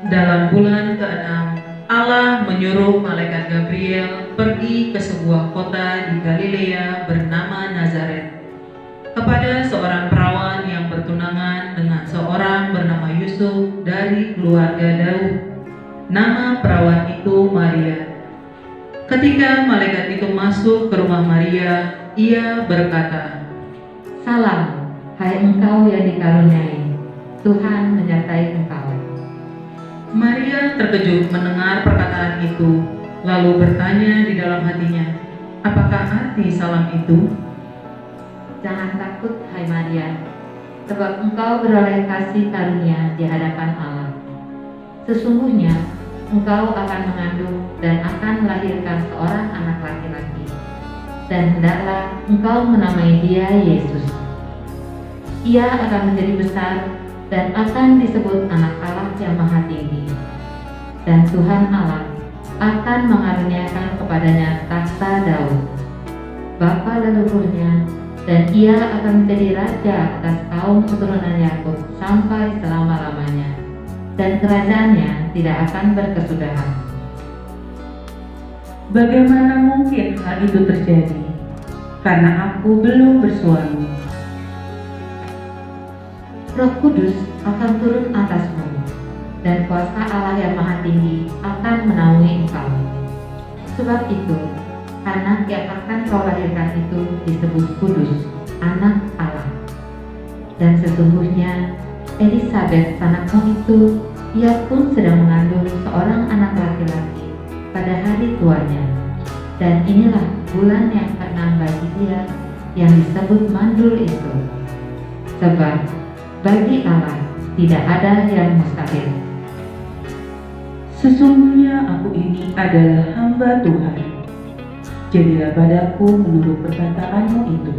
Dalam bulan ke-6, Allah menyuruh malaikat Gabriel pergi ke sebuah kota di Galilea bernama Nazaret, kepada seorang perawan yang bertunangan dengan seorang bernama Yusuf dari keluarga Daud. Nama perawan itu Maria. Ketika malaikat itu masuk ke rumah Maria, ia berkata, "Salam, hai engkau yang dikaruniai, Tuhan menyertai engkau." Maria terkejut mendengar perkataan itu, lalu bertanya di dalam hatinya, apakah arti salam itu? Jangan takut, hai Maria, sebab engkau beroleh kasih karunia di hadapan Allah. Sesungguhnya engkau akan mengandung dan akan melahirkan seorang anak laki-laki, dan hendaklah engkau menamai dia Yesus. Ia akan menjadi besar dan akan disebut Anak Allah yang Maha Tinggi. Dan Tuhan Allah akan mengaruniakan kepadanya takhta Daud, bapa leluhurnya, dan ia akan menjadi raja atas kaum keturunan Yakub sampai selama-lamanya, dan kerajaannya tidak akan berkesudahan. Bagaimana mungkin hal itu terjadi? Karena aku belum bersuami. Roh Kudus akan turun atasmu, dan kuasa Allah yang Maha Tinggi akan menaungi engkau. Sebab itu, anak yang akan kau lahirkan itu disebut kudus, Anak Allah. Dan sesungguhnya Elisabet sanakmu itu, ia pun sedang mengandung seorang anak laki-laki pada hari tuanya. Dan inilah bulan yang ke-6 bagi dia yang disebut mandul itu. Sebab bagi Allah tidak ada yang mustahil. Sesungguhnya aku ini adalah hamba Tuhan. Jadilah padaku menurut perkataanmu itu.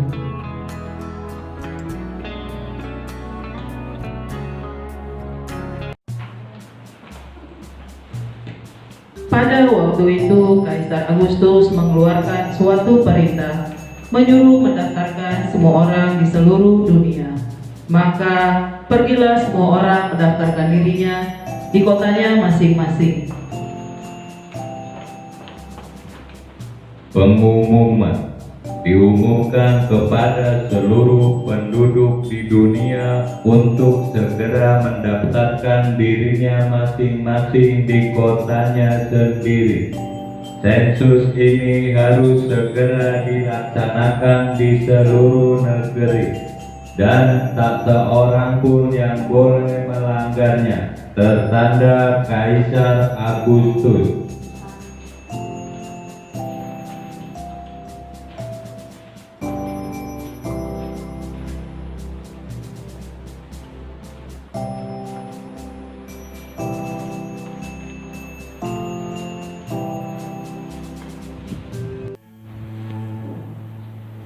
Pada waktu itu, Kaisar Agustus mengeluarkan suatu perintah, menyuruh mendaftarkan semua orang di seluruh dunia. Maka pergilah semua orang mendaftarkan dirinya di kotanya masing-masing. Pengumuman diumumkan kepada seluruh penduduk di dunia untuk segera mendaftarkan dirinya masing-masing di kotanya sendiri. Sensus ini harus segera dilaksanakan di seluruh negeri, dan tak seorang pun yang boleh melanggarnya. Tertanda Kaisar Agustus.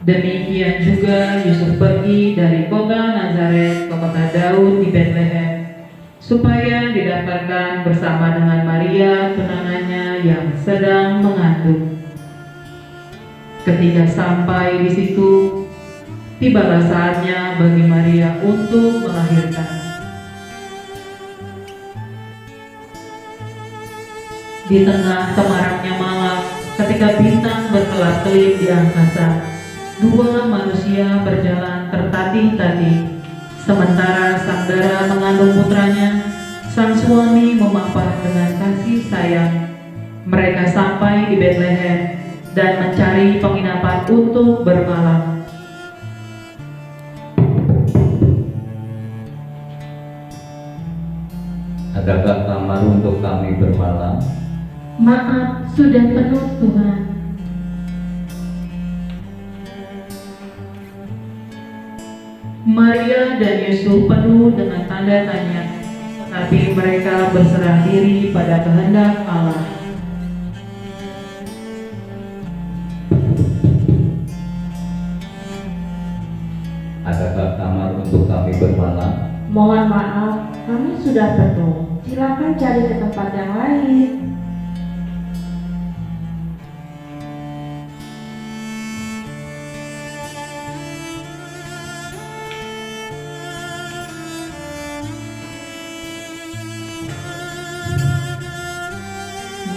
Demikian juga Yusuf pergi dari kota Nazaret ke kota Daud di Betlehem, supaya didaftarkan bersama dengan Maria tunangannya yang sedang mengandung. Ketika sampai di situ, tibalah saatnya bagi Maria untuk melahirkan. Di tengah semaraknya malam, ketika bintang berkelap-kelip di angkasa, dua manusia berjalan tertatih-tatih. Sementara sang dara mengandung putranya, sang suami memampah dengan kasih sayang. Mereka sampai di Betlehem dan mencari penginapan untuk bermalam. Adakah kamar untuk kami bermalam? Maaf, sudah penuh Tuhan. Maria dan Yusuf penuh dengan tanda tanya, tapi mereka berserah diri pada kehendak Allah. Adakah kamar untuk kami bermalam? Mohon maaf, kami sudah penuh. Silakan cari ke tempat yang lain.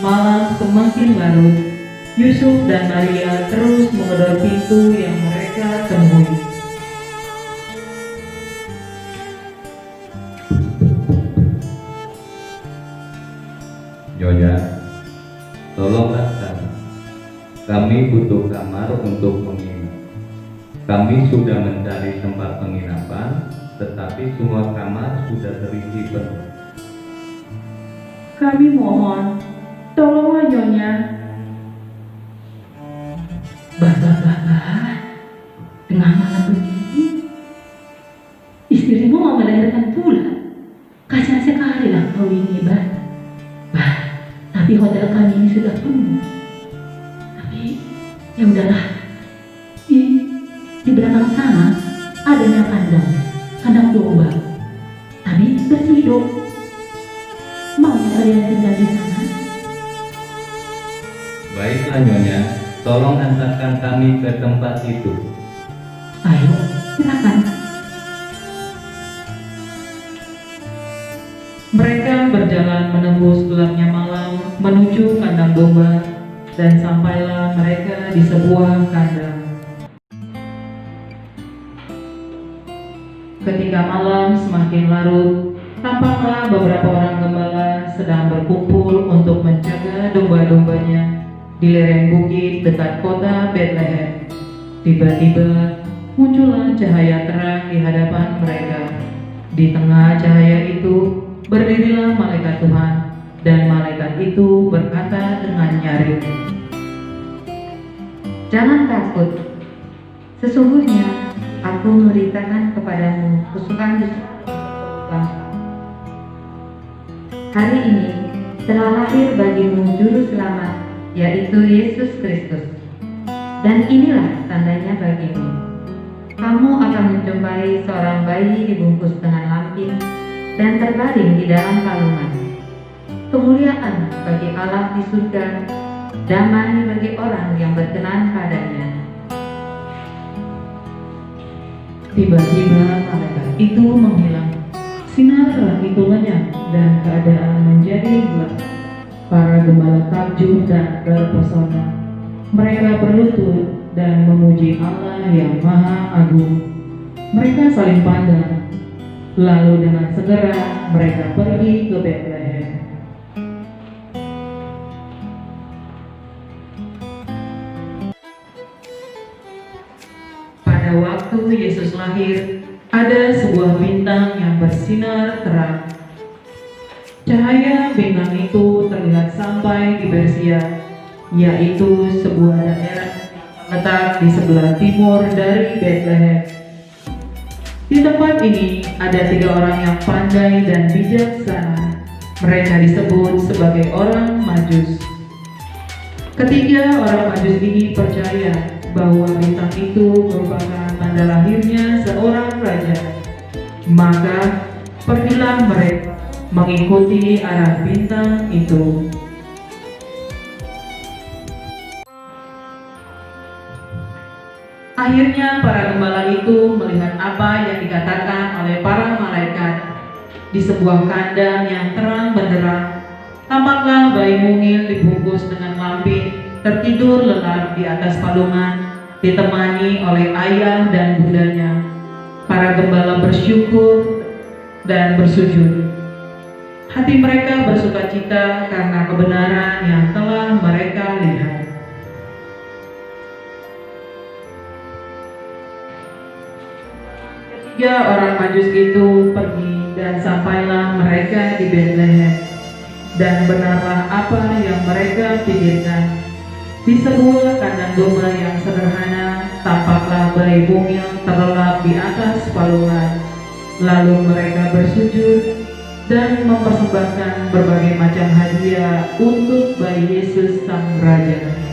malam semakin larut, Yusuf dan Maria terus menggedor pintu yang mereka temui. Nyonya, tolonglah kami. Kami butuh kamar untuk menginap. Kami sudah mencari tempat penginapan, tetapi semua kamar sudah terisi penuh. Kami mohon, tolonglah Nyonya. Bah, tengah malam begini, istrimu mau melahirkan pula. Kasihan sekali lah kau ini, Bah. Tapi hotel kami ini sudah penuh. Tapi, ya udahlah. Di belakang sana adanya kandang domba. Tapi bersih dong. Mau kalian tinggal di sana? Baiklah Nyonya, tolong antarkan kami ke tempat itu. Ayo, silakan. Mereka berjalan menembus gelapnya malam menuju kandang domba, dan sampailah mereka di sebuah kandang. Ketika malam semakin larut, tampaklah beberapa orang gembala sedang berkumpul untuk menjaga domba-dombanya di lereng bukit dekat kota Bethlehem. Tiba-tiba muncullah cahaya terang di hadapan mereka. Di tengah cahaya itu berdirilah malaikat Tuhan, dan malaikat itu berkata dengan nyaring, Jangan takut. Sesungguhnya aku memberitakan kepadamu kesukaan bangsa. Hari ini telah lahir bagimu juru selamat, yaitu Yesus Kristus. Dan inilah tandanya bagimu. Kamu akan menjumpai seorang bayi dibungkus dengan lampin dan terbaring di dalam palungan. Kemuliaan bagi Allah di surga, damai bagi orang yang berkenan padanya. Tiba-tiba malaikat itu menghilang. Sinar terang itu lenyap dan keadaan menjadi gelap. Para gembala takjub dan terpesona. Mereka berlutut dan memuji Allah yang Maha Agung. Mereka saling pandang. Lalu dengan segera mereka pergi ke Bethlehem. Pada waktu Yesus lahir, ada sebuah bintang yang bersinar terang. Cahaya bintang itu terlihat sampai di Persia, yaitu sebuah daerah letak di sebelah timur dari Bethlehem. Di tempat ini ada 3 orang yang pandai dan bijaksana. Mereka disebut sebagai orang Majus. Ketiga orang Majus ini percaya bahwa bintang itu merupakan tanda lahirnya seorang raja. Maka pergilah mereka mengikuti arah bintang itu. Akhirnya para gembala itu melihat apa yang dikatakan oleh para malaikat. Di sebuah kandang yang terang benderang, tampaklah bayi mungil dibungkus dengan lampin, tertidur lelap di atas palungan, ditemani oleh ayah dan bundanya. Para gembala bersyukur dan bersujud. Hati mereka bersukacita karena kebenaran yang telah mereka lihat. Tiga orang Majus itu pergi dan sampailah mereka di Bethlehem. Dan benarlah apa yang mereka pikirkan. Di sebuah kandang domba yang sederhana, tampaklah bayi mungil terlelap di atas palungan. Lalu mereka bersujud dan mempersembahkan berbagai macam hadiah untuk bayi Yesus Sang Raja.